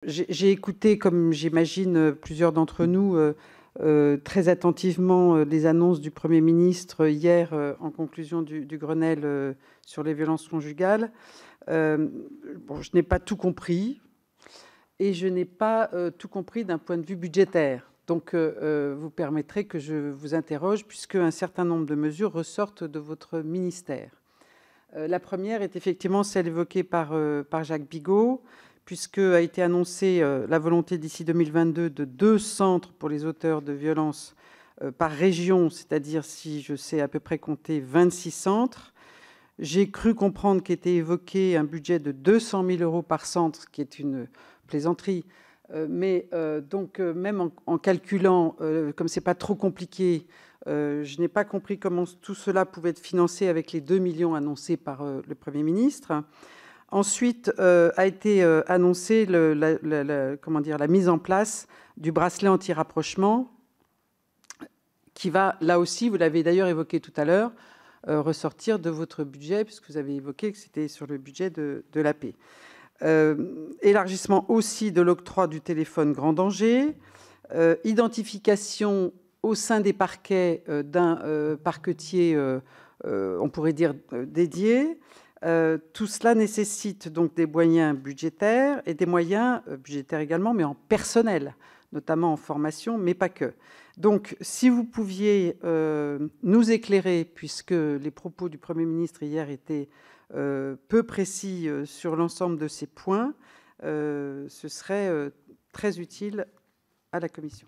J'ai écouté, comme j'imagine plusieurs d'entre nous, très attentivement les annonces du Premier ministre hier en conclusion du Grenelle sur les violences conjugales. Bon, je n'ai pas tout compris et je n'ai pas tout compris d'un point de vue budgétaire. Donc, vous permettrez que je vous interroge puisque un certain nombre de mesures ressortent de votre ministère. La première est effectivement celle évoquée par Jacques Bigot, puisque a été annoncée la volonté d'ici 2022 de 2 centres pour les auteurs de violences par région, c'est-à-dire, si je sais à peu près compter, 26 centres. J'ai cru comprendre qu'était évoqué un budget de 200 000 € par centre, ce qui est une plaisanterie. Donc, même en calculant, comme c'est pas trop compliqué, je n'ai pas compris comment tout cela pouvait être financé avec les 2 millions annoncés par le Premier ministre. Ensuite, a été annoncée la mise en place du bracelet anti-rapprochement qui va, là aussi, vous l'avez d'ailleurs évoqué tout à l'heure, ressortir de votre budget, puisque vous avez évoqué que c'était sur le budget de la paix. Élargissement aussi de l'octroi du téléphone grand danger, identification au sein des parquets d'un parquetier, on pourrait dire, dédié. Tout cela nécessite donc des moyens budgétaires et des moyens budgétaires également, mais en personnel, notamment en formation, mais pas que. Donc, si vous pouviez nous éclairer, puisque les propos du Premier ministre hier étaient peu précis sur l'ensemble de ces points, ce serait très utile à la Commission.